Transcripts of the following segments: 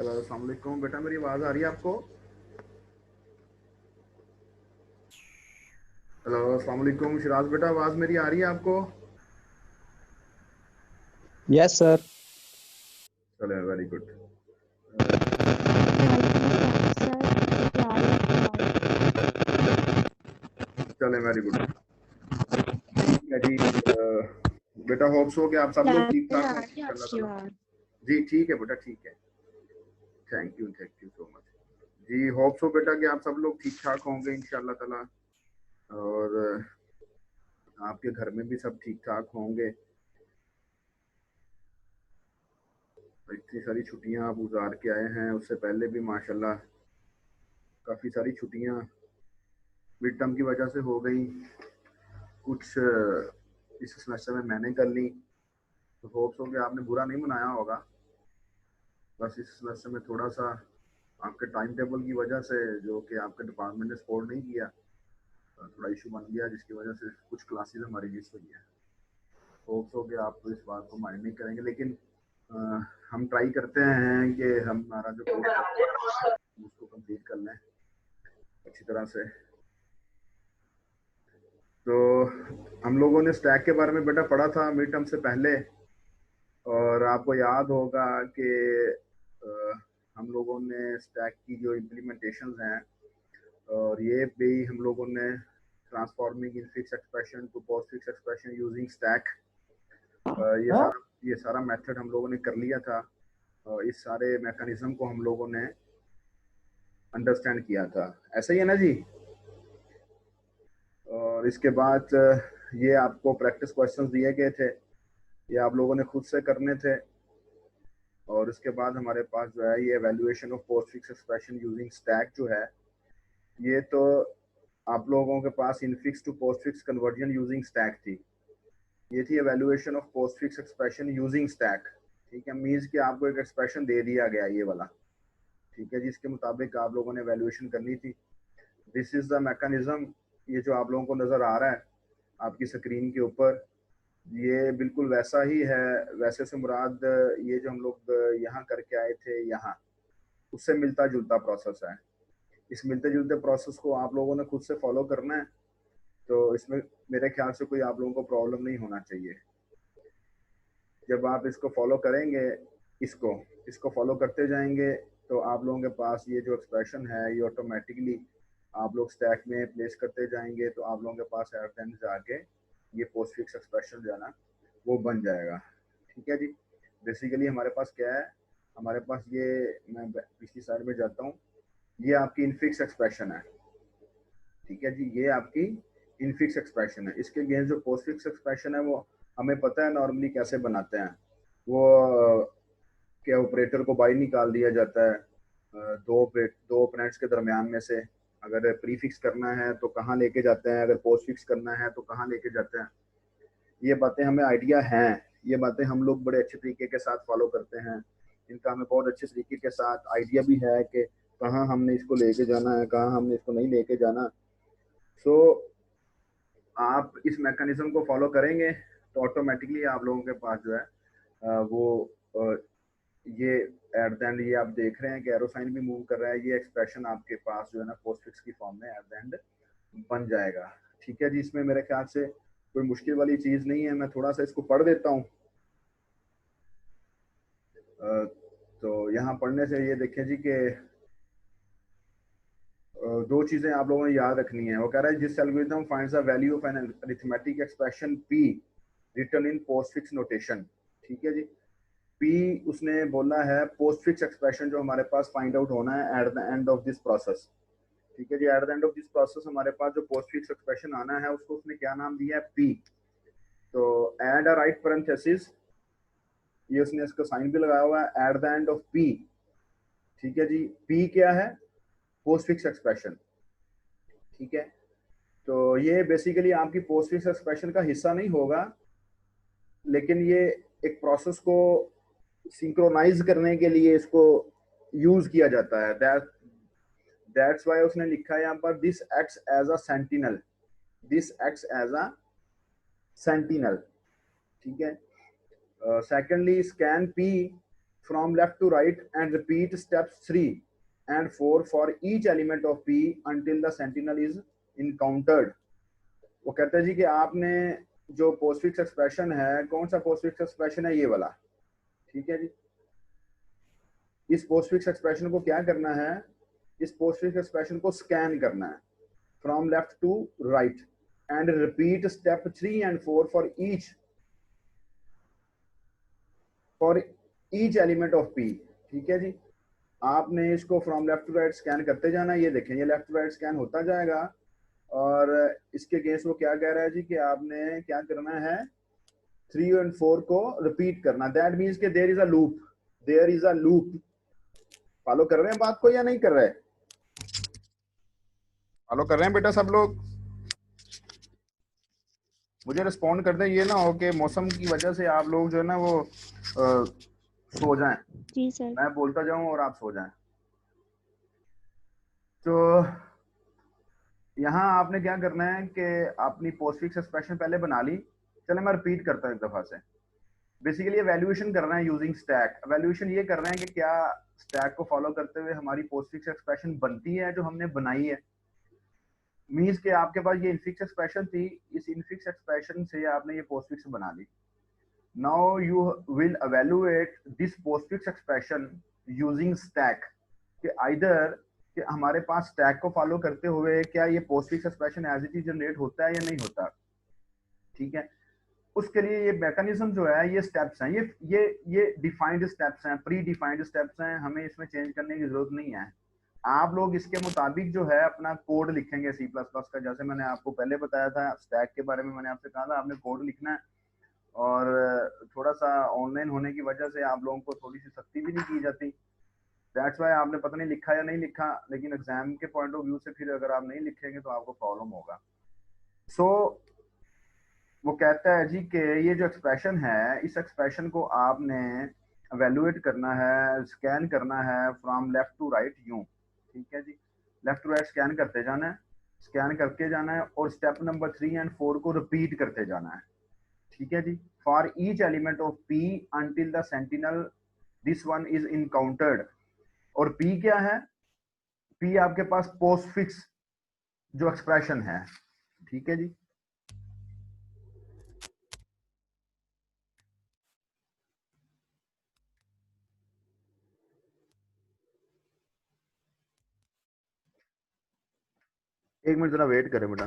Hello, अस्सलाम वालेकुम बेटा, मेरी आवाज़ आ रही है आपको? हेलो, अस्सलाम वालेकुम शिराज बेटा, आवाज़ मेरी आ रही है आपको? Yes sir. चले, वेरी गुड। चले, वेरी गुड। ठीक है जी। बेटा होप्स हो कि आप सब लोग ठीक ठाक हो इंशाल्लाह ताला। जी ठीक है बेटा, ठीक है। Thank you so much. जी होप्स हो बेटा कि आप सब लोग ठीक ठाक होंगे इंशाल्लाह ताला। और आपके घर में भी सब ठीक ठाक होंगे। इतनी सारी छुट्टियां आप गुजार के आए हैं, उससे पहले भी माशाल्लाह काफ़ी सारी छुट्टियां मिड टर्म की वजह से हो गई। कुछ इस सेमेस्टर में मैंने कर ली, तो होप्स हो कि आपने बुरा नहीं मनाया होगा। बस इस सेमेस्टर में थोड़ा सा आपके टाइम टेबल की वजह से, जो कि आपके डिपार्टमेंट ने सपोर्ट नहीं किया, थोड़ा इशू बन गया, जिसकी वजह से कुछ क्लासेस हमारी मिस हुई हैं। होप्स हो कि आप तो इस बात को माइंड नहीं करेंगे, लेकिन अ, हम ट्राई करते हैं कि हमारा जो कोर्स है उसको कंप्लीट कर लें अच्छी तरह से। तो हम लोगों ने स्टैक के बारे में बेटा पढ़ा था मिड टर्म से पहले, और आपको याद होगा कि अ, हम लोगों ने स्टैक की जो इम्प्लीमेंटेशंस हैं, और ये भी हम लोगों ने transforming infix expression to postfix expression using stack, ये सारा मेथड हम लोगों ने कर लिया था। इस सारे मैकेनिज्म को हम लोगों ने अंडरस्टैंड किया था, ऐसा ही है ना जी? और इसके बाद ये आपको प्रैक्टिस क्वेश्चंस दिए गए थे, ये आप लोगों ने खुद से करने थे। और इसके बाद हमारे पास जो है ये evaluation of postfix expression using stack जो है, ये तो आप लोगों के पास infix to postfix conversion using stack थी। ये थी evaluation of postfix expression using stack. ठीक है, मीन्स कि आपको एक एक्सप्रेशन दे दिया गया ये वाला, ठीक है जी, इसके मुताबिक आप लोगों ने एवेल्युएशन करनी थी। This is the mechanism. ये जो आप लोगों को नजर आ रहा है आपकी स्क्रीन के ऊपर, ये बिल्कुल वैसा ही है। वैसे से मुराद ये जो हम लोग यहाँ करके आए थे, यहाँ उससे मिलता जुलता प्रोसेस है। इस मिलते जुलते प्रोसेस को आप लोगों ने खुद से फॉलो करना है, तो इसमें मेरे ख्याल से कोई आप लोगों को प्रॉब्लम नहीं होना चाहिए। जब आप इसको फॉलो करेंगे, इसको इसको फॉलो करते जाएंगे, तो आप लोगों के पास ये जो एक्सप्रेशन है ये ऑटोमेटिकली आप लोग स्टैक में प्लेस करते जाएंगे, तो आप लोगों के पास एट द एंड जाके ये पोस्ट फिक्स एक्सप्रेशन जो है ना वो बन जाएगा। ठीक है जी। बेसिकली हमारे पास क्या है, हमारे पास ये, मैं पिछली साइड में जाता हूँ, ये आपकी इनफिक्स एक्सप्रेशन है। ठीक है जी, ये आपकी इनफिक्स एक्सप्रेशन है। इसके अगेंस्ट जो पोस्ट फिक्स एक्सप्रेशन है वो हमें पता है नॉर्मली कैसे बनाते हैं। वो क्या, ऑपरेटर को बाई निकाल दिया जाता है, दो ऑपरेंड्स के दरमियान में से। अगर प्रीफिक्स करना है तो कहाँ लेके जाते हैं, अगर पोस्ट फिक्स करना है तो कहाँ लेके जाते हैं। ये बातें हमें आइडिया हैं, ये बातें हम लोग बड़े अच्छे तरीके के साथ फॉलो करते हैं। इनका हमें बहुत अच्छे तरीके के साथ आइडिया भी है कि कहाँ हमने इसको लेके जाना है, कहाँ हमने इसको नहीं लेके जाना। सो आप इस मैकेनिज्म को फॉलो करेंगे तो ऑटोमेटिकली आप लोगों के पास जो है वो ये एट द एंड, ये आप देख रहे हैं कि एरो साइन भी मूव कर रहा है, ये एक्सप्रेशन आपके पास जो है ना पोस्ट फिक्स की फॉर्म में एट द एंड बन जाएगा। ठीक है जी, इसमें मेरे ख्याल से कोई मुश्किल वाली चीज नहीं है। मैं थोड़ा सा इसको पढ़ देता हूँ। तो यहाँ पढ़ने से ये देखें जी कि दो चीजें आप लोगों ने याद रखनी है। वो कह रहा है जिस algorithm finds the value of an arithmetic expression P return in postfix notation. ठीक है जी, पी उसने बोला है पोस्टफिक्स एक्सप्रेशन जो हमारे पास फाइंड आउट होना है at the end of this process. ठीक है जी, at the end of this process हमारे पास जो पोस्टफिक्स एक्सप्रेशन आना है उसको उसने क्या नाम दिया है, पी। तो एड अ राइट पैरेंथेसिस, ये उसने इसका साइन भी लगाया हुआ है at the end of P. ठीक है जी, पी क्या है, पोस्टफिक्स एक्सप्रेशन। ठीक है, तो ये बेसिकली आपकी पोस्टफिक्स एक्सप्रेशन का हिस्सा नहीं होगा, लेकिन ये एक प्रोसेस को सिंक्रोनाइज करने के लिए इसको यूज किया जाता है। दैट्स वाई उसने लिखा है यहाँ पर this acts as a sentinel, this acts as a sentinel. ठीक है। Secondly scan P, from left to right and repeat steps 3 and 4 for each element of P until the sentinel is encountered. वो कहते हैं जी कि आपने जो postfix expression है, कौन सा पोस्टफिक्स एक्सप्रेशन है, ये वाला, ठीक है जी। इस पोस्टफिक्स एक्सप्रेशन को क्या करना है, इस पोस्टफिक्स एक्सप्रेशन को स्कैन करना है from left to right and repeat step 3 and 4 for each element of P, ठीक है जी। आपने इसको from left to right scan करते जाना है। ये देखें, ये लेफ्ट टू राइट स्कैन होता जाएगा और इसके अगेंस्ट वो क्या कह रहा है जी कि आपने क्या करना है, 3 और 4 को रिपीट करना। दैट मीन्स कि there is a loop, there is a loop. Follow कर रहे हैं बात को या नहीं कर रहे? फॉलो कर रहे हैं बेटा सब लोग? मुझे रिस्पॉन्ड कर दें, ये ना हो कि मौसम की वजह से आप लोग जो है ना वो सो जाएं। जी सर। मैं बोलता जाऊं और आप सो जाएं। तो यहाँ आपने क्या करना है कि अपनी पोस्टफिक्स एक्सप्रेशन पहले बना ली। चले मैं रिपीट करता हूँ एक दफा से। बेसिकली एवेल्यूएशन कर रहे हैं यूजिंग स्टैक। एवेल्यूएशन ये कर रहे हैं कि क्या स्टैक को फॉलो करते हुए हमारी पोस्टफिक्स एक्सप्रेशन बनती है जो हमने बनाई है। मीन्स कि आपके पास ये इनफिक्स एक्सप्रेशन थी, इस इनफिक्स एक्सप्रेशन से आपने ये पोस्टफिक्स बना ली। Now you will evaluate this postfix expression using stack कि आइदर कि हमारे पास स्टैक को फॉलो करते हुए क्या ये postfix expression as it is generate होता है या नहीं होता, ठीक है। उसके लिए ये मैकेनिज्म जो है, ये स्टेप्स हैं, ये डिफाइंड स्टेप्स हैं, प्री डिफाइंड स्टेप्स हैं, हमें इसमें चेंज करने की जरूरत नहीं है। आप लोग इसके मुताबिक जो है अपना कोड लिखेंगे C++ का। जैसे मैंने आपको पहले बताया था स्टैक के बारे में, मैंने आपसे कहा था आपने कोड लिखना है। और थोड़ा सा ऑनलाइन होने की वजह से आप लोगों को थोड़ी सी सख्ती भी नहीं की जाती। दैट्स वाई आपने पता नहीं लिखा या नहीं लिखा, लेकिन एग्जाम के पॉइंट ऑफ व्यू से फिर अगर आप नहीं लिखेंगे तो आपको प्रॉब्लम होगा। सो वो कहता है जी कि ये जो एक्सप्रेशन है, इस एक्सप्रेशन को आपने एवेल्युएट करना है, स्कैन करना है फ्रॉम लेफ्ट टू राइट यूं, ठीक है जी। लेफ्ट टू राइट स्कैन करते जाना है, स्कैन करके जाना है और स्टेप नंबर 3 एंड 4 को रिपीट करते जाना है, ठीक है जी। For each element of P until the sentinel this one is encountered. और पी क्या है? पी आपके पास पोस्टफिक्स जो एक्सप्रेशन है, ठीक है जी। एक मिनट जरा वेट करें बेटा।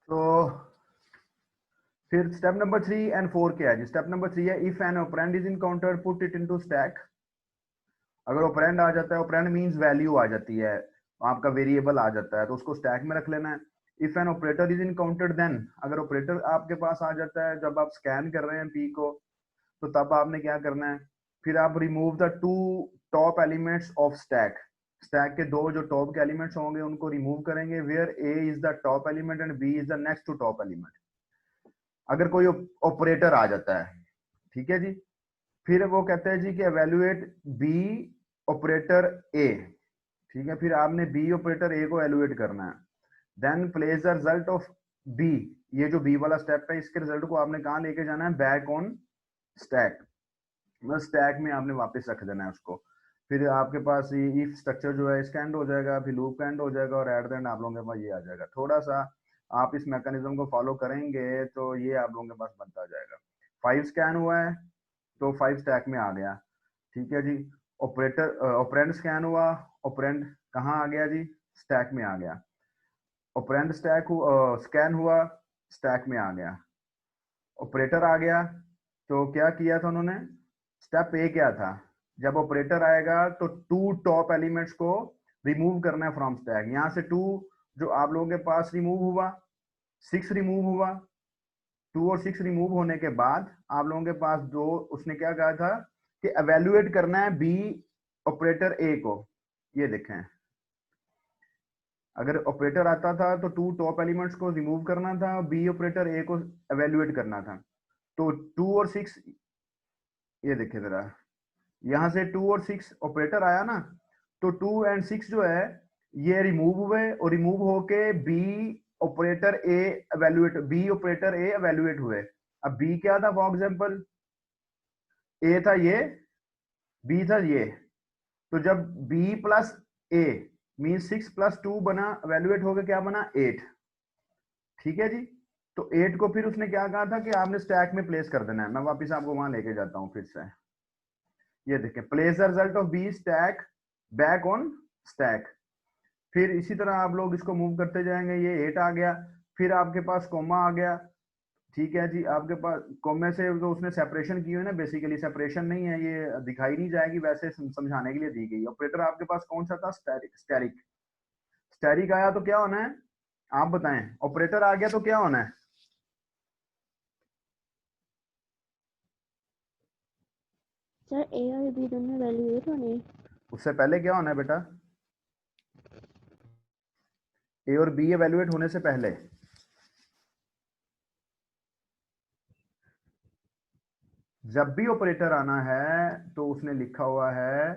तो फिर स्टेप नंबर 3 एंड 4 क्या है जी? स्टेप नंबर 3 है if an operand is encountered put it into stack. अगर ऑपरेंड आ जाता है, ऑपरेंड मींस वैल्यू आ जाती है, आपका वेरिएबल आ जाता है, तो उसको स्टैक में रख लेना है। If an operator is encountered then, अगर ऑपरेटर आपके पास आ जाता है जब आप स्कैन कर रहे हैं पी को, तो तब आपने क्या करना है, फिर आप remove the 2 top elements of stack. Stack के 2 जो टॉप के एलिमेंट्स होंगे उनको रिमूव करेंगे, where A is the top element and B is the next to top element. अगर कोई ऑपरेटर आ जाता है, ठीक है जी, फिर वो कहता है जी कि एवेल्युएट बी ऑपरेटर ए, ठीक है। फिर आपने बी ऑपरेटर ए को एवेल्युएट करना है। Then place the result of B, ये जो बी वाला स्टेप है इसके रिजल्ट को आपने कहाँ लेके जाना है? बैक ऑन स्टैक, मतलब स्टैक में आपने वापस रख देना है उसको। फिर आपके पास ये इफ स्ट्रक्चर जो है इसका एंड हो जाएगा, फिर लूप का एंड हो जाएगा और एट द एंड आप लोगों के पास ये आ जाएगा। थोड़ा सा आप इस मैकेनिज्म को फॉलो करेंगे तो ये आप लोगों के पास बनता जाएगा। 5 स्कैन हुआ है तो 5 स्टैक में आ गया, ठीक है जी। ऑपरेटर ऑपरेंड स्कैन हुआ, ऑपरेंड कहाँ आ गया जी? स्टैक में आ गया। ऑपरेंड स्कैन हुआ, स्टैक में आ गया। ऑपरेटर आ गया तो क्या किया था उन्होंने? स्टेप ए क्या था? जब ऑपरेटर आएगा तो 2 टॉप एलिमेंट्स को रिमूव करना है फ्रॉम स्टैक। यहां से 2 जो आप लोगों के पास रिमूव हुआ, 6 रिमूव हुआ। 2 और 6 रिमूव होने के बाद आप लोगों के पास जो उसने क्या कहा था कि एवेल्युएट करना है बी ऑपरेटर ए को। ये देखें, अगर ऑपरेटर आता था तो टू टॉप एलिमेंट्स को रिमूव करना था, बी ऑपरेटर ए को एवेल्युएट करना था। तो 2 और 6, ये देखिए जरा, यहां से 2 और 6 ऑपरेटर आया ना, तो 2 एंड 6 जो है ये रिमूव हुए और रिमूव होके बी ऑपरेटर ए एवेल्युएट हुए। अब बी क्या था? फॉर एग्जांपल ए था ये, बी था ये। तो जब बी प्लस ए मीन 6 प्लस 2 बना, एवेल्युएट होके क्या बना? 8। ठीक है जी। तो 8 को फिर उसने क्या कहा था कि आपने स्टैक में प्लेस कर देना है। मैं वापस आपको वहां लेके जाता हूं फिर से। ये देखें, place the result of B stack back on stack. फिर इसी तरह आप लोग इसको मूव करते जाएंगे। ये 8 आ गया, फिर आपके पास कॉमा आ गया। ठीक है जी, आपके पास कॉमे से तो उसने सेपरेशन की हुई है ना, बेसिकली सेपरेशन नहीं है, ये दिखाई नहीं जाएगी, वैसे समझाने के लिए दी गई। ऑपरेटर आपके पास कौन सा था? स्टैरिक। स्टैरिक स्टैरिक आया तो क्या होना है? आप बताएं। ऑपरेटर आ गया तो क्या होना है? सर ए और बी दोनों वैल्यूएट होने। उससे पहले क्या होना है बेटा? ए और बी एवेल्युएट होने से पहले जब भी ऑपरेटर आना है तो उसने लिखा हुआ है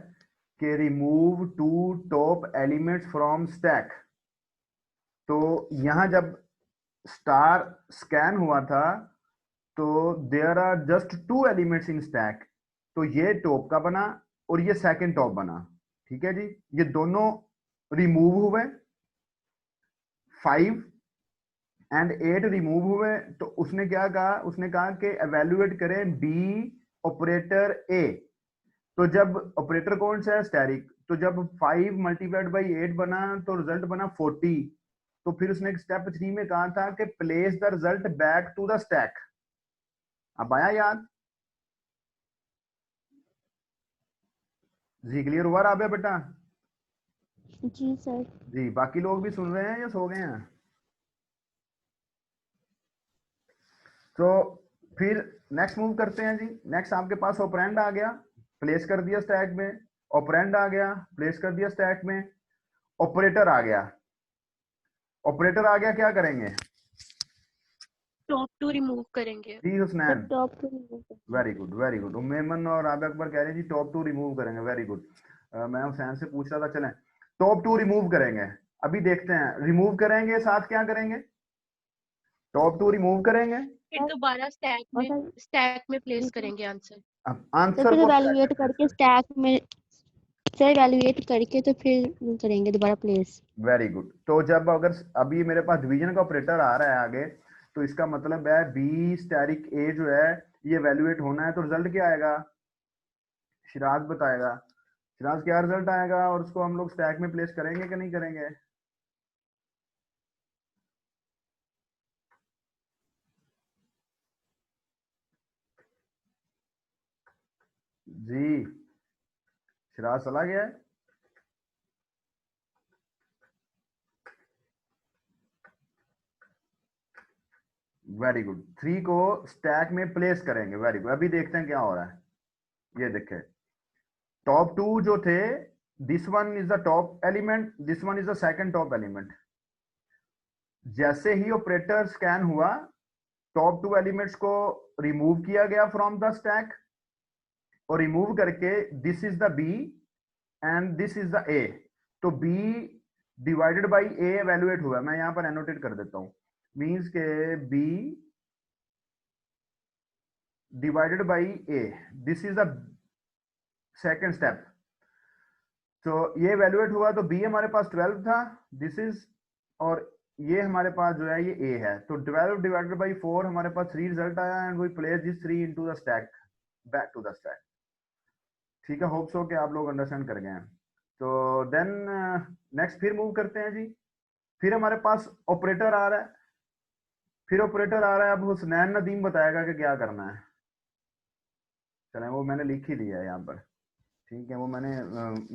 कि remove two top elements from stack. तो यहां जब स्टार स्कैन हुआ था तो there are just 2 elements in stack. तो ये टॉप का बना और ये सेकंड टॉप बना। ठीक है जी, ये दोनों रिमूव हुए। 5 एंड 8 रिमूव हुए। तो उसने क्या कहा? उसने कहा कि एवेल्युएट करें बी ऑपरेटर ए। तो जब ऑपरेटर कौन सा है? स्टैरिक। तो जब 5 मल्टीप्लाइड बाई 8 बना तो रिजल्ट बना 40। तो फिर उसने स्टेप 3 में कहा था कि place the result back to the stack. अब आया याद? जी क्लियर हुआ रहा बेटा? जी सर। जी, बाकी लोग भी सुन रहे हैं या सो गए हैं? तो फिर नेक्स्ट मूव करते हैं जी। नेक्स्ट आपके पास ऑपरेंड आ गया, प्लेस कर दिया स्टैक में। ऑपरेंड आ गया, प्लेस कर दिया स्टैक में। ऑपरेटर आ गया। ऑपरेटर आ गया, क्या करेंगे? टॉप टू रिमूव करेंगे। जी sir Husnain, top two remove करते हैं। Very good very good. उम्मेमन और आबिद अकबर कह रहे हैं जी टॉप 2 रिमूव करेंगे, वेरी गुड। मैं हुसैन से पूछ रहा था, चलें टॉप 2 रिमूव करेंगे। अभी देखते हैं, रिमूव करेंगे साथ क्या करेंगे? टॉप 2 रिमूव करेंगे, फिर सर दोबारा और सर स्टैक में प्लेस दूसरा, करेंगे आंसर। अब तो आंसर फिर को स्टैक इवैल्यूएट में प्लेस करके करेंगे। स्टैक में, सर इवैल्यूएट करके तो फिर करेंगे दोबारा प्लेस। Very good. तो जब अगर अभी मेरे पास डिवीजन का ऑपरेटर आ रहा है आगे, तो इसका मतलब है बी स्टैरिक ए जो है ये वैल्यूएट होना है। तो रिजल्ट क्या आएगा? शिराज बताएगा। शिराज क्या रिजल्ट आएगा और उसको हम लोग स्टैक में प्लेस करेंगे कि नहीं करेंगे? जी शिराज चला गया है। वेरी गुड, 3 को स्टैक में प्लेस करेंगे। Very good. अभी देखते हैं क्या हो रहा है। ये देखें, टॉप 2 जो थे, this one is the top element, this one is the second top element. जैसे ही ऑपरेटर स्कैन हुआ, टॉप 2 एलिमेंट्स को रिमूव किया गया फ्रॉम द स्टैक, और रिमूव करके this is the B and this is the A. तो B divided by A evaluate हुआ। मैं यहां पर एनोटेट कर देता हूं, मींस के B divided by A, this is the second step. तो ये एवेल्युएट हुआ तो बी हमारे पास 12 था, दिस इज, और ये हमारे पास जो है ये ए है। तो 12 डिवाइडेड बाई 4 हमारे पास 3 रिजल्ट आया and we place this 3 into the stack, back to the stack. ठीक है, होप सो कि आप लोग अंडरस्टैंड कर गए हैं। तो देन नेक्स्ट फिर मूव करते हैं जी। फिर हमारे पास ऑपरेटर आ रहा है। फिर ऑपरेटर आ रहा है। अब हुसनैन नदीम बताएगा कि क्या करना है। चलें, वो मैंने लिख ही दिया है यहाँ पर। ठीक है, वो मैंने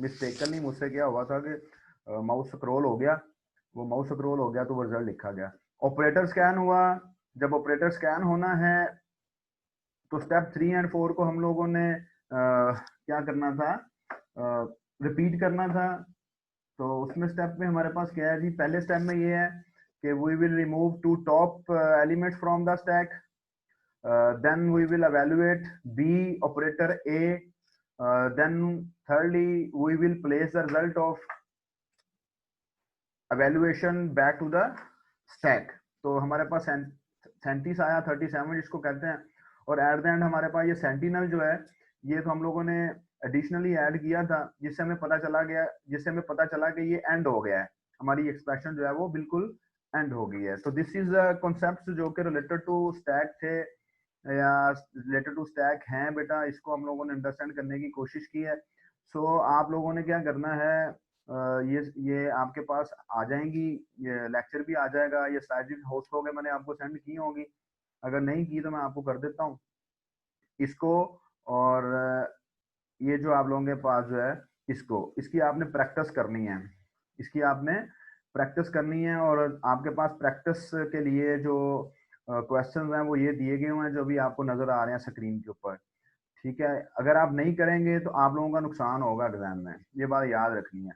मिस्टेकनली मुझसे क्या हुआ था कि माउस स्क्रॉल हो गया, वो माउस स्क्रॉल हो गया तो वो रिजल्ट लिखा गया। ऑपरेटर स्कैन हुआ। जब ऑपरेटर स्कैन होना है तो स्टेप 3 एंड 4 को हम लोगों ने क्या करना था? रिपीट करना था। तो उसमें स्टेप में हमारे पास क्या है जी, पहले स्टेप में ये है कि we will remove 2 top elements from the stack, then we will evaluate B operator A, then thirdly we will place the result of evaluation back to the stack। तो हमारे पास सेंटीस आया 37 जिसको कहते हैं, और एट द एंड हमारे पास ये sentinel जो है ये तो हम लोगों ने एडिशनली ऐड किया था, जिससे हमें पता चला कि ये एंड हो गया है, हमारी एक्सप्रेशन जो है वो बिल्कुल एंड हो गई है। तो दिस इज कॉन्सेप्ट जो कि रिलेटेड टू स्टैक थे या रिलेटेड टू स्टैक हैं बेटा, इसको हम लोगों ने अंडरस्टैंड करने की कोशिश की है। सो आप लोगों ने क्या करना है, ये आपके पास आ जाएंगी, ये लेक्चर भी आ जाएगा, ये स्लाइड्स होस्ट हो गए, मैंने आपको सेंड की होगी, अगर नहीं की तो मैं आपको कर देता हूँ इसको। और ये जो आप लोगों के पास जो है इसकी आपने प्रैक्टिस करनी है, और आपके पास प्रैक्टिस के लिए जो क्वेश्चंस हैं वो ये दिए गए हुए हैं जो भी आपको नजर आ रहे हैं स्क्रीन के ऊपर, ठीक है। अगर आप नहीं करेंगे तो आप लोगों का नुकसान होगा एग्जाम में, ये बात याद रखनी है।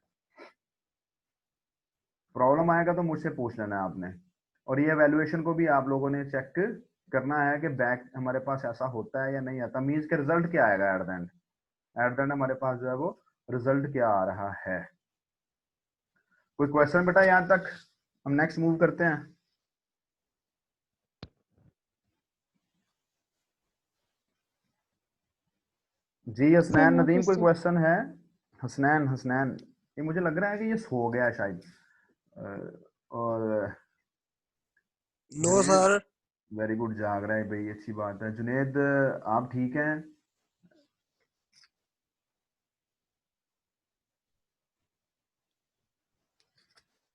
प्रॉब्लम आएगा तो मुझसे पूछ लेना है आपने, और ये एवेल्युएशन को भी आप लोगों ने चेक करना है कि बैक हमारे पास ऐसा होता है या नहीं आता, मीन्स के रिजल्ट क्या आएगा एट द एंड हमारे पास जो है वो रिजल्ट क्या आ रहा है। कोई क्वेश्चन बेटा यहाँ तक? हम नेक्स्ट मूव करते हैं। जी हसनैन नदीम, कोई क्वेश्चन है? हसनैन ये मुझे लग रहा है कि ये सो गया है शायद, और नो सर। वेरी गुड, जाग रहा है भाई, अच्छी बात है। जुनेद आप ठीक हैं?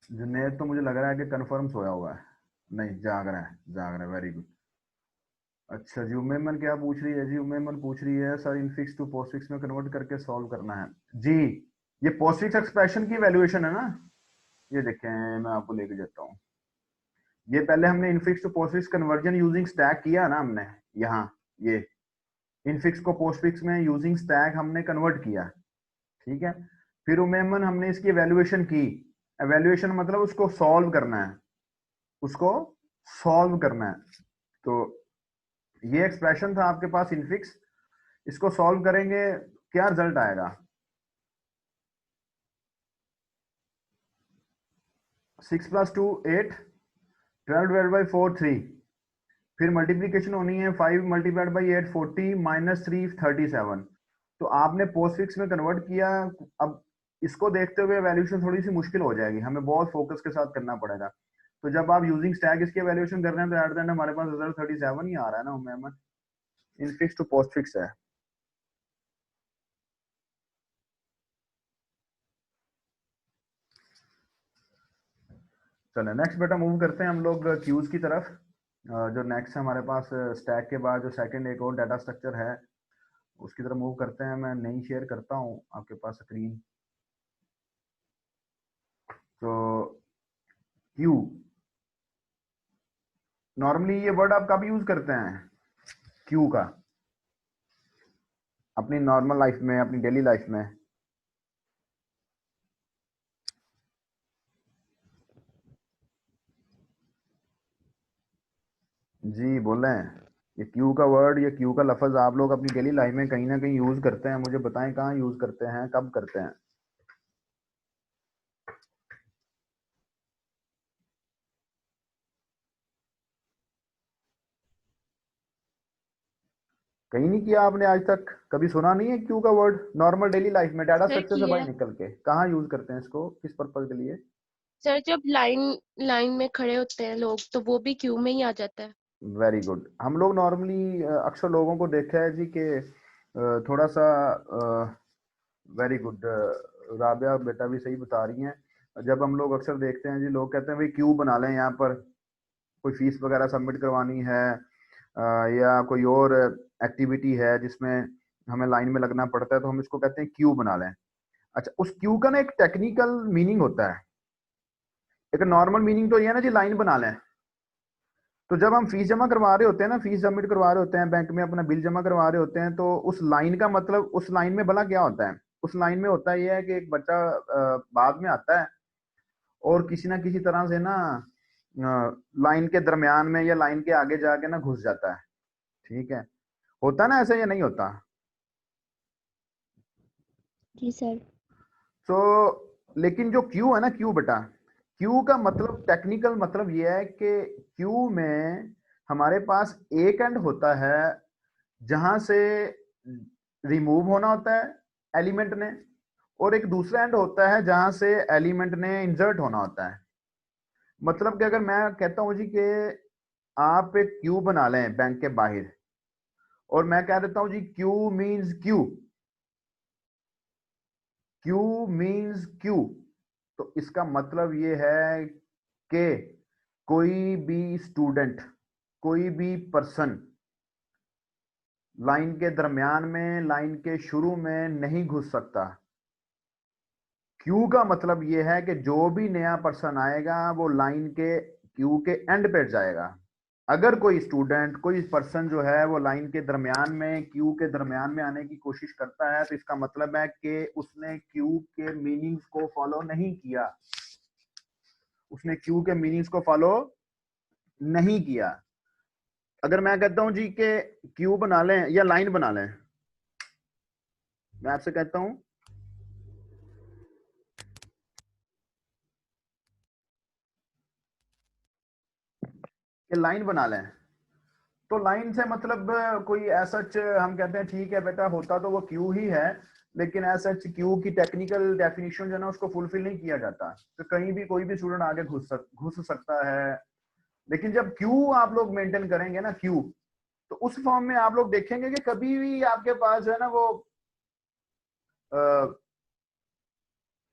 जुनेद तो मुझे लग रहा है कि कंफर्म सोया हुआ है, नहीं जाग रहा है, वेरी गुड। अच्छा जी, उम्मेमन क्या पूछ रही है जी? उम्मेमन पूछ रही है सर इनफिक्स टू पोस्टफिक्स में कन्वर्ट करके सॉल्व करना है जी। ये पोस्टफिक्स एक्सप्रेशन की वैल्यूएशन है ना, ये देखें मैं आपको लेके जाता हूँ। ये पहले हमने infix to postfix conversion using stack किया ना हमने, यहाँ ये इनफिक्स को पोस्टफिक्स में यूजिंग स्टैक हमने कन्वर्ट किया, ठीक है। फिर उम्मेमन हमने इसकी वैल्यूएशन की, एवेल्युएशन मतलब उसको सॉल्व करना है, तो ये एक्सप्रेशन था आपके पास इनफिक्स, इसको सॉल्व करेंगे क्या रिजल्ट आएगा? 6 + 2 8, 12 डिवाइड बाई 4 3, फिर मल्टीप्लीकेशन होनी है 5 मल्टीप्लाइड बाई 8 40 माइनस 3 37। तो आपने पोस्टफिक्स में कन्वर्ट किया। अब इसको देखते हुए वैल्यूएशन थोड़ी सी मुश्किल हो जाएगी, हमें बहुत फोकस के साथ करना पड़ेगा। तो जब आप यूजिंग स्टैक इसकी वैल्यूएशन कर रहे हैं तो एट द एंड हमारे पास रिजल्ट 37 ही आ रहा है ना उम्मेमन, इनफिक्स टू पोस्टफिक्स है। चलो नेक्स्ट बेटा मूव करते हैं हम लोग क्यूज की तरफ। जो नेक्स्ट हमारे पास स्टैक के बाद जो सेकंड एक और डाटा स्ट्रक्चर है उसकी तरफ मूव करते हैं। मैं नहीं शेयर करता हूँ आपके पास स्क्रीन। तो क्यू, नॉर्मली ये वर्ड आप कब यूज करते हैं क्यू का? अपनी नॉर्मल लाइफ में, अपनी डेली लाइफ में? जी बोलें, ये क्यू का वर्ड, ये क्यू का लफ्ज आप लोग अपनी डेली लाइफ में कहीं ना कहीं यूज करते हैं, मुझे बताएं कहाँ यूज करते हैं, कब करते हैं? कहीं नहीं किया आपने आज तक? कभी सुना नहीं है क्यू का वर्ड नॉर्मल डेली लाइफ में, डाटा स्ट्रक्चर से बाहर निकल के? कहाँ यूज करते हैं इसको, किस पर्पज के लिए? सर जब लाइन में खड़े होते हैं लोग तो वो भी क्यू में ही आ जाता है। Very good. हम लोग नॉर्मली अक्सर लोगों को देखा है जी कि थोड़ा सा वेरी गुड, राबिया बेटा भी सही बता रही हैं। जब हम लोग अक्सर देखते हैं जी, लोग कहते हैं भाई क्यू बना लें, यहाँ पर कोई फीस वगैरह सबमिट करवानी है या कोई और एक्टिविटी है जिसमें हमें लाइन में लगना पड़ता है, तो हम इसको कहते हैं क्यू बना लें। अच्छा, उस क्यू का ना एक टेक्निकल मीनिंग होता है। एक नॉर्मल मीनिंग तो ये है ना जी लाइन बना लें। तो जब हम फीस जमा करवा रहे होते हैं ना, फीस सबमिट करवा रहे होते हैं, बैंक में अपना बिल जमा करवा रहे होते हैं, तो उस लाइन का मतलब, उस लाइन में भला क्या होता है? उस लाइन में होता है ये है कि एक बच्चा बाद में आता है और किसी ना किसी तरह से ना लाइन के दरमियान में या लाइन के आगे जाके ना घुस जाता है। ठीक है, होता है ना ऐसा या नहीं होता? जी सर। तो लेकिन जो क्यू है ना, क्यू बेटा, क्यू का मतलब टेक्निकल मतलब ये है कि क्यू में हमारे पास एक एंड होता है जहां से रिमूव होना होता है एलिमेंट ने, और एक दूसरा एंड होता है जहां से एलिमेंट ने इंसर्ट होना होता है। मतलब कि अगर मैं कहता हूं जी कि आप एक क्यू बना लें बैंक के बाहर, और मैं कह देता हूं G Q means Q, Q means Q, तो इसका मतलब ये है कि कोई भी स्टूडेंट, कोई भी पर्सन लाइन के दरमियान में, लाइन के शुरू में नहीं घुस सकता। क्यू का मतलब यह है कि जो भी नया पर्सन आएगा वो लाइन के क्यू के एंड पे जाएगा। अगर कोई स्टूडेंट, कोई पर्सन जो है वो लाइन के दरमियान में, क्यू के दरमियान में आने की कोशिश करता है, तो इसका मतलब है कि उसने क्यू के मीनिंग्स को फॉलो नहीं किया, उसने क्यू के मीनिंग्स को फॉलो नहीं किया। अगर मैं कहता हूं जी कि क्यू बना लें या लाइन बना लें, मैं आपसे कहता हूं कि लाइन बना लें, तो लाइन से मतलब कोई ऐसा हम कहते हैं ठीक है बेटा, होता तो वो क्यू ही है, लेकिन ऐसा क्यू की टेक्निकल डेफिनेशन जो है ना उसको फुलफिल नहीं किया जाता, तो कहीं भी कोई भी स्टूडेंट आगे घुस सकता है। लेकिन जब क्यू आप लोग मेंटेन करेंगे ना क्यू, तो उस फॉर्म में आप लोग देखेंगे कि कभी भी आपके पास जो है ना वो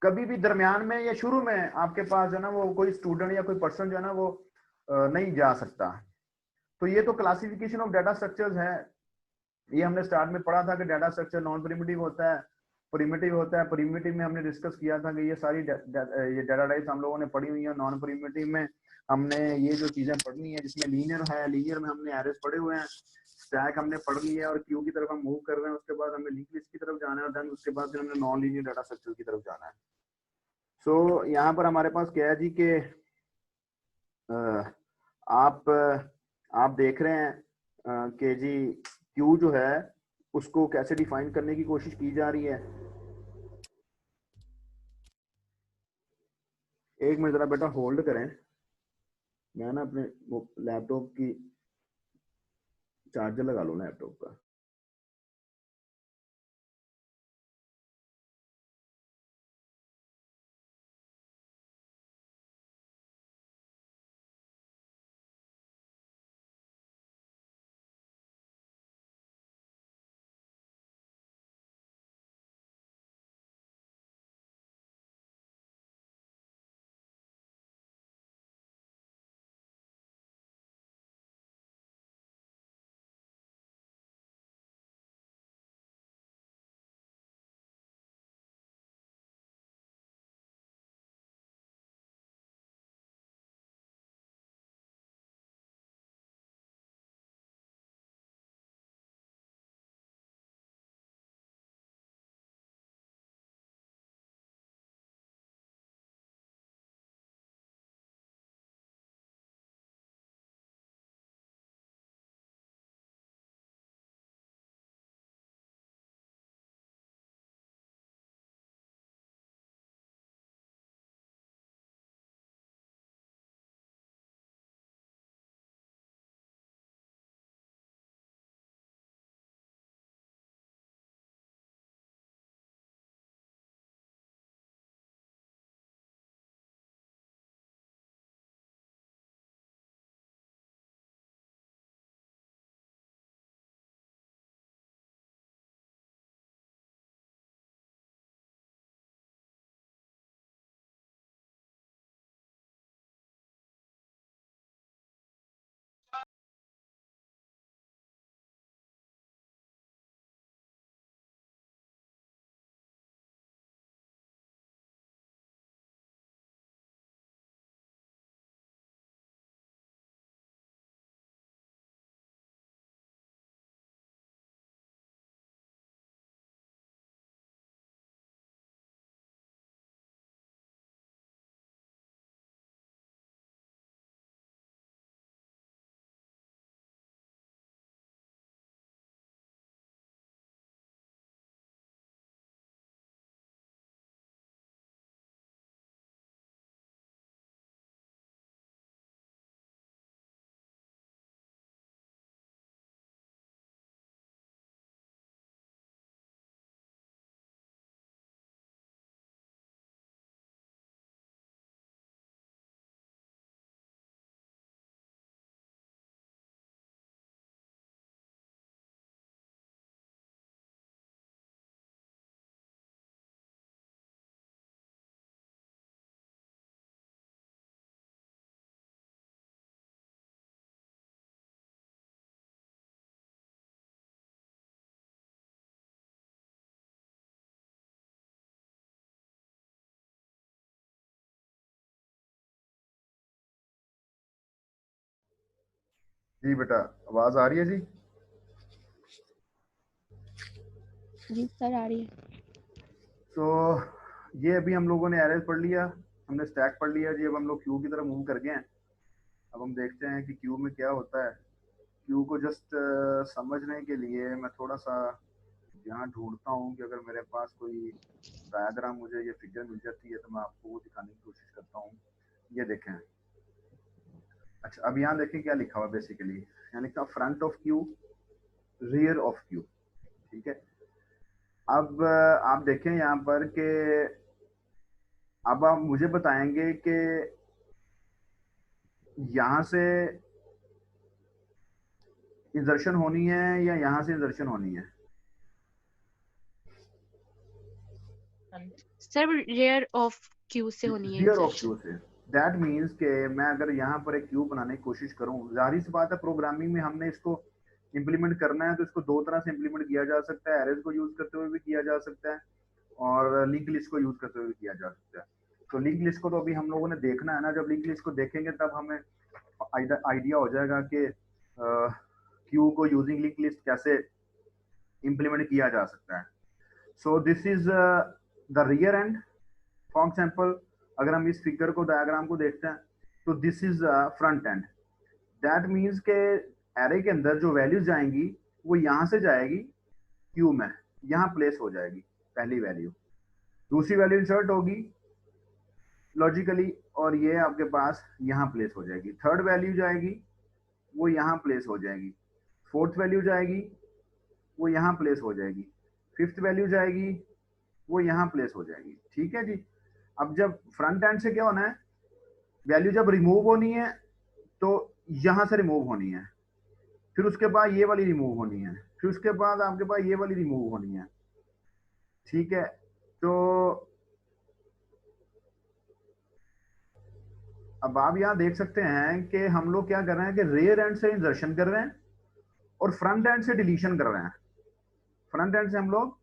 कभी भी दरमियान में या शुरू में आपके पास जो है ना वो कोई स्टूडेंट या कोई पर्सन जो है ना वो नहीं जा सकता। तो ये तो क्लासिफिकेशन ऑफ डाटा स्ट्रक्चर्स है। ये हमने स्टार्ट में पढ़ा था कि डाटा स्ट्रक्चर नॉन प्रिमिटिव होता है, प्रिमिटिव होता है। प्रिमिटिव में हमने डिस्कस किया था कि ये सारी ये डाटा टाइप्स हम लोगों ने पढ़ी हुई है। नॉन प्रिमिटिव में हमने ये जो चीजें पढ़नी है जिसमें लीनियर है, लीनियर में हमने एरेस पढ़े हुए हैं, स्टैक हमने पढ़ लिया है, और क्यू की तरफ हम मूव कर रहे हैं। उसके बाद हमें लिंक लिस्ट की तरफ जाना है, और देन उसके बाद फिर हमने नॉन लीनियर डाटा स्ट्रक्चर की तरफ जाना है। सो यहाँ पर हमारे पास क्या है जी कि आप आप देख रहे हैं कि जी क्यू जो है उसको कैसे डिफाइन करने की कोशिश की जा रही है। एक मिनट जरा बेटा होल्ड करें, मैं ना अपने लैपटॉप की चार्जर लगा लूँ लैपटॉप का। जी बेटा, आवाज आ रही है जी? जी सर आ रही है। तो ये अभी हम लोगों ने एरेज पढ़ लिया, हमने स्टैक पढ़ लिया जी। अब हम लोग क्यू की तरफ मूव कर गए हैं। अब हम देखते हैं कि क्यू में क्या होता है। क्यू को जस्ट समझने के लिए मैं थोड़ा सा यहाँ ढूंढता हूँ कि अगर मेरे पास कोई डायग्राम, मुझे ये फिगर मिल जाती है तो मैं आपको वो दिखाने की कोशिश करता हूँ। ये देखें। अच्छा, अब यहाँ देखें क्या लिखा हुआ बेसिकली। यहाँ लिखा front of Q, rear of Q. ठीक है। अब आप देखें यहाँ पर कि अब आप मुझे बताएंगे कि यहाँ से इंसर्शन होनी है या यहाँ से इंसर्शन होनी है। सर रेयर ऑफ क्यू से होनी है रियर ऑफ इंसर्शन। क्यू से। दैट मीन्स कि मैं अगर यहाँ पर एक क्यू बनाने की कोशिश करूँ, जाहिर सी बात है प्रोग्रामिंग में हमने इसको इंप्लीमेंट करना है तो इसको दो तरह से इंप्लीमेंट किया जा सकता है। एरेज को यूज करते हुए भी किया जा सकता है और लिंक लिस्ट को यूज करते हुए भी किया जा सकता है। तो लिंक लिस्ट को तो अभी हम लोगों ने देखना है ना। जब लिंक लिस्ट को देखेंगे तब हमें आइडिया हो जाएगा कि क्यू को यूजिंग लिंक लिस्ट कैसे इंप्लीमेंट किया जा सकता है। So this is the rear and. For example, अगर हम इस फिगर को, डायग्राम को देखते हैं तो this is front end. That means के एरे के अंदर जो वैल्यूज जाएंगी वो यहाँ से जाएगी क्यू में, यहाँ प्लेस हो जाएगी पहली वैल्यू। दूसरी वैल्यू इंसर्ट होगी लॉजिकली और ये आपके पास यहाँ प्लेस हो जाएगी। थर्ड वैल्यू जाएगी वो यहाँ प्लेस हो जाएगी। फोर्थ वैल्यू जाएगी वो यहाँ प्लेस हो जाएगी। फिफ्थ वैल्यू जाएगी वो यहाँ प्लेस हो जाएगी। ठीक है जी। अब जब फ्रंट एंड से क्या होना है, वैल्यू जब रिमूव होनी है तो यहां से रिमूव होनी है, फिर उसके बाद ये वाली रिमूव होनी है, फिर उसके बाद आपके पास ये वाली रिमूव होनी है। ठीक है। तो अब आप यहां देख सकते हैं कि हम लोग क्या कर रहे हैं कि रेयर एंड से इंसर्शन कर रहे हैं और फ्रंट एंड से डिलीशन कर रहे हैं। फ्रंट एंड से हम लोग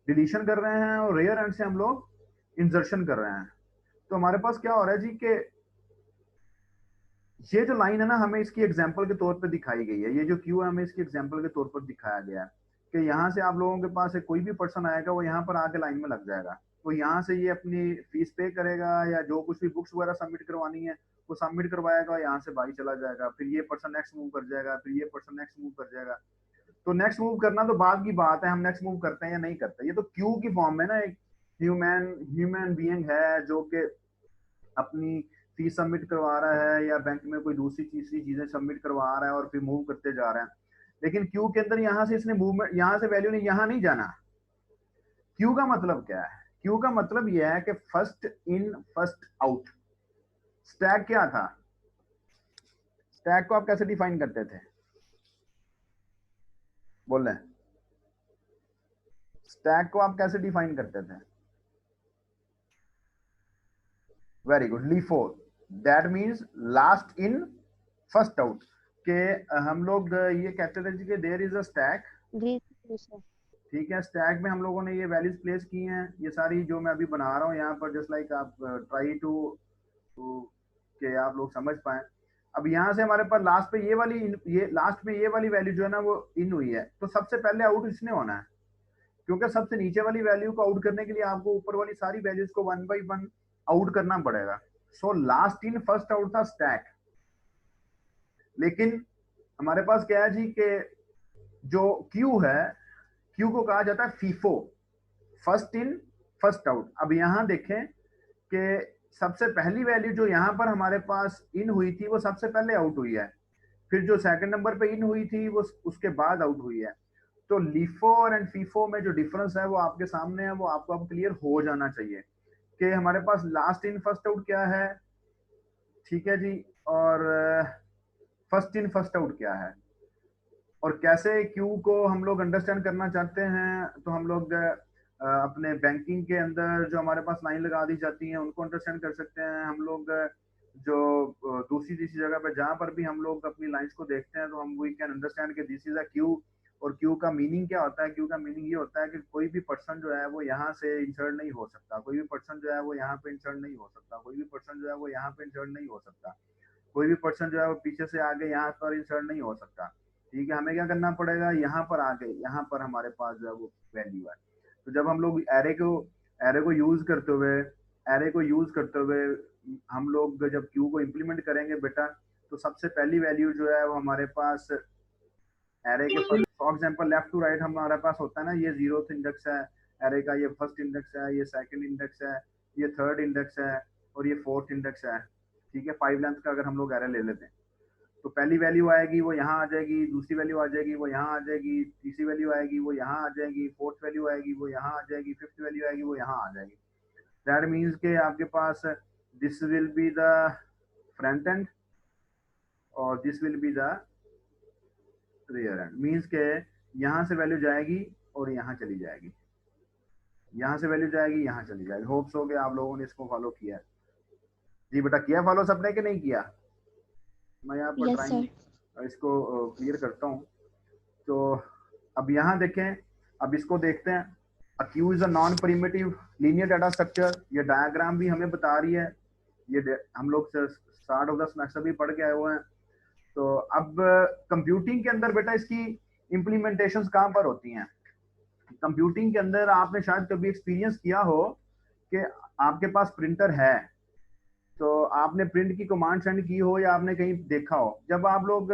डिलीशन कर रहे हैं और रेयर एंड से हम लोग इंसर्शन कर रहे हैं। तो हमारे पास क्या हो रहा है जी कि ये जो लाइन है ना, हमें इसकी एग्जांपल के तौर पे दिखाई गई है। ये जो क्यू है हमें इसकी एग्जांपल के तौर पर दिखाया गया है कि यहाँ से आप लोगों के पास कोई भी पर्सन आएगा वो यहाँ पर आके लाइन में लग जाएगा। वो यहाँ से ये अपनी फीस पे करेगा या जो कुछ भी बुक्स वगैरह सबमिट करवानी है वो सबमिट करवाएगा, यहाँ से बाई चला जाएगा, फिर ये पर्सन नेक्स्ट मूव कर जाएगा, फिर ये पर्सन नेक्स्ट मूव कर जाएगा। तो नेक्स्ट मूव करना तो बाद की बात है, हम नेक्स्ट मूव करते हैं या नहीं करते। ये तो क्यू की फॉर्म में ना एक ह्यूमन ह्यूमन बीइंग है जो कि अपनी फीस सबमिट करवा रहा है या बैंक में कोई दूसरी तीसरी चीजें सबमिट करवा रहा है और फिर मूव करते जा रहे हैं। लेकिन क्यू के अंदर यहाँ से इसने मूवमेंट, यहाँ से वैल्यू ने यहाँ नहीं जाना। क्यू का मतलब क्या है? क्यू का मतलब यह है कि first in first out. Stack क्या था? स्टैक को आप कैसे डिफाइन करते थे? बोल रहे हैं, स्टैक को आप कैसे डिफाइन करते थे? Very good, LIFO. That means last in first out. के हम लोग ये कहते थे कि देयर इज अ स्टैक। जी सर। ठीक है। स्टैक में हम लोगों ने ये वैल्यूज प्लेस की हैं, ये सारी जो मैं अभी बना रहा हूँ यहाँ पर, जस्ट लाइक आप ट्राई टू कि आप लोग समझ पाए। अब यहाँ से हमारे पास लास्ट पे ये लास्ट में ये वाली वैल्यू जो है ना वो इन हुई है, तो सबसे पहले आउट इसने होना है क्योंकि सबसे नीचे वाली वैल्यू को आउट करने के लिए आपको ऊपर वाली सारी वैल्यूज को वन बाई वन आउट करना पड़ेगा। So last in first out था स्टैक। लेकिन हमारे पास क्या है जी कि जो क्यू है, क्यू को कहा जाता है FIFO, first in first out. अब यहां देखें कि सबसे पहली वैल्यू जो यहां पर हमारे पास इन हुई थी वो सबसे पहले आउट हुई है, फिर जो सेकंड नंबर पे इन हुई थी वो उसके बाद आउट हुई है। तो लीफो एंड फीफो में जो डिफरेंस है वो आपके सामने है, वो आपको अब क्लियर हो जाना चाहिए कि हमारे पास लास्ट इन फर्स्ट आउट क्या है। ठीक है जी। और फर्स्ट इन फर्स्ट आउट क्या है और कैसे क्यू को हम लोग अंडरस्टैंड करना चाहते हैं तो हम लोग अपने बैंकिंग के अंदर जो हमारे पास लाइन लगा दी जाती है उनको अंडरस्टैंड कर सकते हैं। हम लोग जो दूसरी तीसरी जगह पे जहां पर भी हम लोग अपनी लाइंस को देखते हैं तो हम वी कैन अंडरस्टैंड कि दिस इज अ क्यू। और क्यू का मीनिंग क्या होता है? क्यू का मीनिंग ये होता है कि कोई भी पर्सन जो है वो यहाँ से इंसर्ट नहीं हो सकता, कोई भी पर्सन जो है वो यहाँ पे इंसर्ट नहीं हो सकता, कोई भी पर्सन जो है वो यहाँ पे इंसर्ट नहीं हो सकता। कोई भी पर्सन जो है वो पीछे से आगे यहाँ पर इंसर्ट नहीं हो सकता। ठीक है, हमें क्या करना पड़ेगा, यहाँ पर आगे, यहाँ पर हमारे पास जो है वो वैल्यू है। तो जब हम लोग एरे को यूज करते हुए हम लोग जब क्यू को इम्प्लीमेंट करेंगे बेटा, तो सबसे पहली वैल्यू जो है वो हमारे पास एरे के first, for example left to right हमारे पास होता है ना, ये 0th इंडेक्स है एरे का, ये फर्स्ट इंडेक्स है, ये सेकंड इंडेक्स है, ये थर्ड इंडेक्स है, और ये फोर्थ इंडेक्स है। ठीक है, 5 लेंथ का अगर हम लोग एरे ले लेते हैं, तो पहली वैल्यू आएगी वो यहाँ आ जाएगी, दूसरी वैल्यू आ जाएगी वो यहाँ आ जाएगी, तीसरी वैल्यू आएगी वो यहाँ आ जाएगी, फोर्थ वैल्यू आएगी वो यहाँ आ जाएगी, फिफ्थ वैल्यू आएगी वो यहाँ आ जाएगी। दैट मीन्स के आपके पास this will be the front end और this will be the rear end. Means के यहाँ से वैल्यू जाएगी और यहाँ चली जाएगी, यहाँ से वैल्यू जाएगी, यहाँ चली जाएगी। होप्स हो गया आप लोगों ने इसको फॉलो किया है। जी बेटा, किया फॉलो सबने कि नहीं किया? मैं यहाँ पर यस सर। ड्राइंग इसको क्लियर करता हूँ। तो अब यहाँ देखें, अब इसको देखते हैं। A queue is a non-primitive linear data structure। ये डायग्राम भी हमें बता रही है, ये हम लोग स्टार्ट ऑफ द सेमेस्टर भी पढ़ के आए हुए हैं। तो अब कंप्यूटिंग के अंदर बेटा इसकी इम्प्लीमेंटेशंस कहाँ पर होती हैं? कंप्यूटिंग के अंदर आपने शायद कभी एक्सपीरियंस किया हो कि आपके पास प्रिंटर है, तो आपने प्रिंट की कमांड सेंड की हो या आपने कहीं देखा हो, जब आप लोग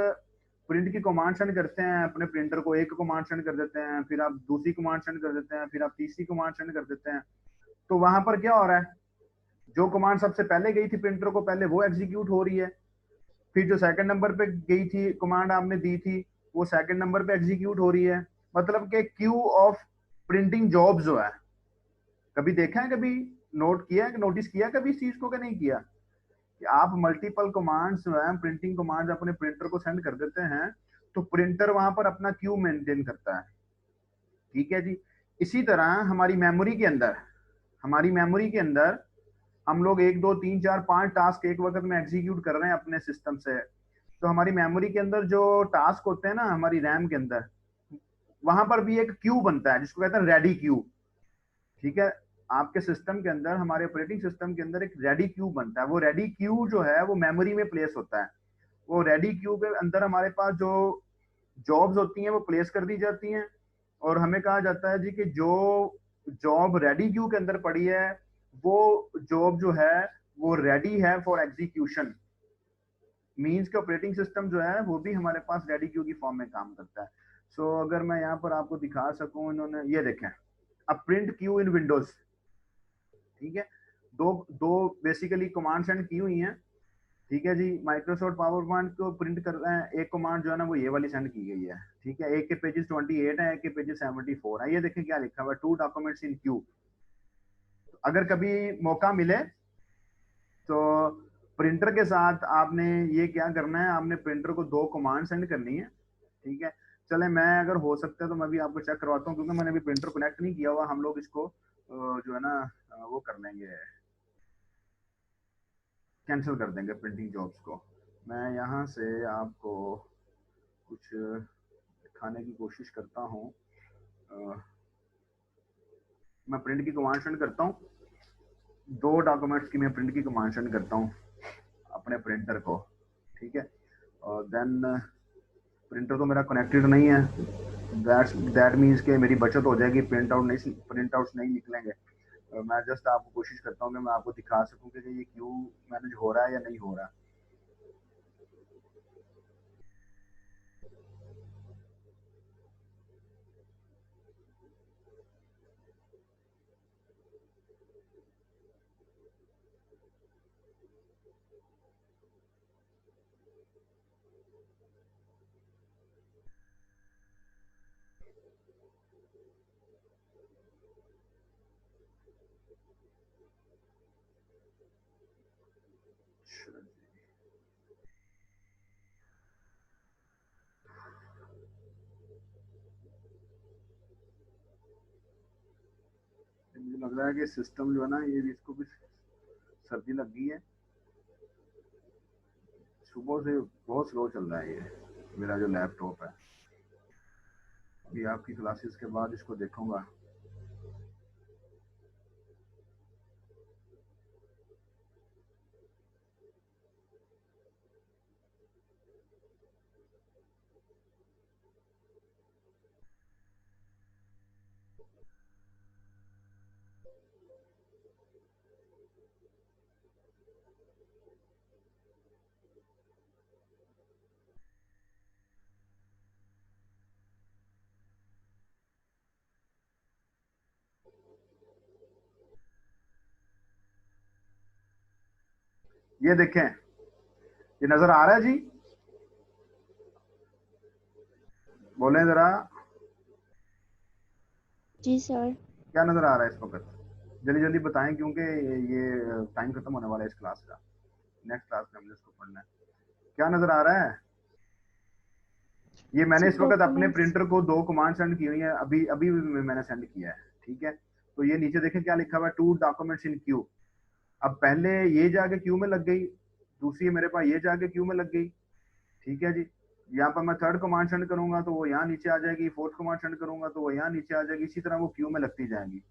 प्रिंट की कमांड सेंड करते हैं अपने प्रिंटर को, एक कमांड सेंड कर देते हैं, फिर आप दूसरी कमांड सेंड कर देते हैं, फिर आप तीसरी कमांड सेंड कर देते हैं, तो वहां पर क्या हो रहा है, जो कमांड सबसे पहले गई थी प्रिंटर को, पहले वो एग्जीक्यूट हो रही है, फिर जो सेकंड नंबर पे गई थी कमांड आपने दी थी, वो सेकंड नंबर पे एग्जीक्यूट हो रही है। मतलब कि क्यू ऑफ प्रिंटिंग जॉब जो है, कभी देखा है, कभी नोट किया है, नोटिस किया कभी इस चीज को कि नहीं किया, कि आप मल्टीपल कमांड्स जो है, प्रिंटिंग कमांड्स अपने प्रिंटर को सेंड कर देते हैं, तो प्रिंटर वहां पर अपना क्यू मेंटेन करता है। ठीक है जी। इसी तरह हमारी मेमोरी के अंदर हम लोग 1 2 3 4 5 टास्क एक वक्त में एग्जीक्यूट कर रहे हैं अपने सिस्टम से। तो हमारी मेमोरी के अंदर जो टास्क होते हैं ना, हमारी रैम के अंदर, वहां पर भी एक क्यू बनता है जिसको कहते हैं रेडी क्यू। ठीक है, आपके सिस्टम के अंदर, हमारे ऑपरेटिंग सिस्टम के अंदर एक रेडी क्यू बनता है। वो रेडी क्यू जो है वो मेमोरी में प्लेस होता है। वो रेडी क्यू के अंदर हमारे पास जो जॉब्स होती हैं वो प्लेस कर दी जाती हैं, और हमें कहा जाता है जी कि जो जॉब रेडी क्यू के अंदर पड़ी है, वो जॉब जो है वो रेडी है फॉर एग्जीक्यूशन। मीन्स के ऑपरेटिंग सिस्टम जो है वो भी हमारे पास रेडी क्यू की फॉर्म में काम करता है। सो अगर मैं यहाँ पर आपको दिखा सकूं, इन्होंने ये देखें, अब प्रिंट क्यू इन विंडोज। ठीक है, दो दो बेसिकली कमांड सेंड की हुई हैं। ठीक है जी, माइक्रोसॉफ्ट पावर पॉइंट को प्रिंट कर रहे हैं, एक कमांड जो है ना वो ये वाली सेंड की गई है। ठीक है, एक के पेजेस 28 है, एक के पेजेस 74 है। ये देखें क्या लिखा हुआ है, 2 डॉक्यूमेंट्स इन क्यू। अगर कभी मौका मिले तो प्रिंटर के साथ आपने ये क्या करना है, आपने प्रिंटर को 2 कमांड सेंड करनी है। ठीक है, चले मैं अगर हो सकता है तो मैं भी आपको चेक करवाता हूँ, क्योंकि मैंने अभी प्रिंटर कनेक्ट नहीं किया हुआ। हम लोग इसको जो है ना वो कर लेंगे, कैंसिल कर देंगे प्रिंटिंग जॉब्स को। मैं यहाँ से आपको कुछ दिखाने की कोशिश करता हूँ। मैं प्रिंट की कमांड सेंड करता हूँ, 2 डॉक्यूमेंट्स की मैं प्रिंट की कमांड सेंड करता हूँ अपने प्रिंटर को। ठीक है, और देन प्रिंटर तो मेरा कनेक्टेड नहीं है, दैट मीन्स के मेरी बचत हो जाएगी, प्रिंट आउट्स नहीं निकलेंगे। मैं जस्ट आपको कोशिश करता हूँ कि मैं आपको दिखा सकूँ कि ये क्यों मैनेज हो रहा है या नहीं हो रहा है। मुझे लग रहा है कि सिस्टम जो है ना, ये इसको भी सर्दी लग गई है, सुबह से बहुत स्लो चल रहा है ये मेरा जो लैपटॉप है। अभी आपकी क्लासेस के बाद इसको देखूंगा। ये देखें, ये नजर आ रहा है जी? बोलें जरा, जी सर। क्या नजर आ रहा है इस वक्त? जल्दी जल्दी बताएं, क्योंकि ये टाइम खत्म होने वाला है इस क्लास का। नेक्स्ट क्लास में हमने इसको पढ़ना है। क्या नजर आ रहा है? ये मैंने सर इस वक्त अपने डॉक्यूमेंट्स। प्रिंटर को 2 कमांड सेंड की हुई है, अभी अभी मैंने सेंड किया है। ठीक है, तो ये नीचे देखें क्या लिखा हुआ है, 2 डॉक्यूमेंट्स इन क्यू। अब पहले ये जाके क्यू में लग गई, दूसरी मेरे पास ये जाके क्यू में लग गई। ठीक है जी, यहाँ पर मैं 3rd कमांड सेंड करूंगा तो वो यहाँ नीचे आ जाएगी, 4th कमांड सेंड करूंगा तो वो यहाँ नीचे आ जाएगी, इसी तरह वो क्यू में लगती जाएंगी।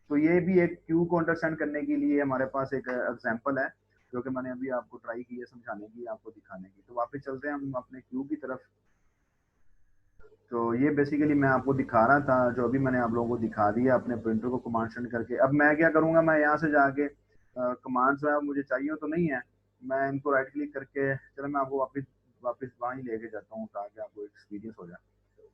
तो ये भी एक क्यू को अंडरस्टैंड करने के लिए हमारे पास एक एग्जाम्पल है, जो कि मैंने अभी आपको ट्राई की है समझाने की, आपको दिखाने की। तो वापस चलते हैं हम अपने क्यू की तरफ। तो ये बेसिकली मैं आपको दिखा रहा था, जो अभी मैंने आप लोगों को दिखा दिया अपने प्रिंटर को कमांड सेंड करके। अब मैं क्या करूंगा, मैं यहाँ से जाके कमांड्स मुझे चाहिए तो नहीं है, मैं इनको राइट क्लिक करके, चलो मैं आपको वापस वापस वहाँ ही लेके जाता हूँ ताकि आपको एक्सपीरियंस हो जाए।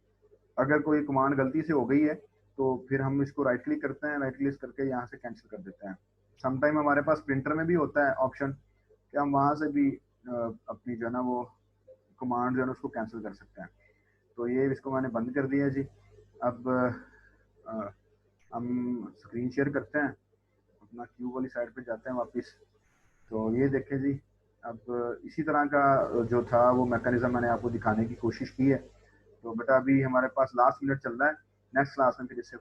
अगर कोई कमांड गलती से हो गई है तो फिर हम इसको राइट क्लिक करते हैं, राइट क्लिक करके यहाँ से कैंसिल कर देते हैं। समटाइम हमारे पास प्रिंटर में भी होता है ऑप्शन कि हम वहाँ से भी अपनी जो है ना वो कमांड जो है ना उसको कैंसिल कर सकते हैं। तो ये इसको मैंने बंद कर दिया जी। अब हम स्क्रीन शेयर करते हैं, अपना क्यू वाली साइड पे जाते हैं वापस। तो ये देखें जी, अब इसी तरह का जो था वो मैकेनिज्म मैंने आपको दिखाने की कोशिश की है। तो बेटा अभी हमारे पास लास्ट मिनट चल रहा है, नेक्स्ट क्लास में फिर इससे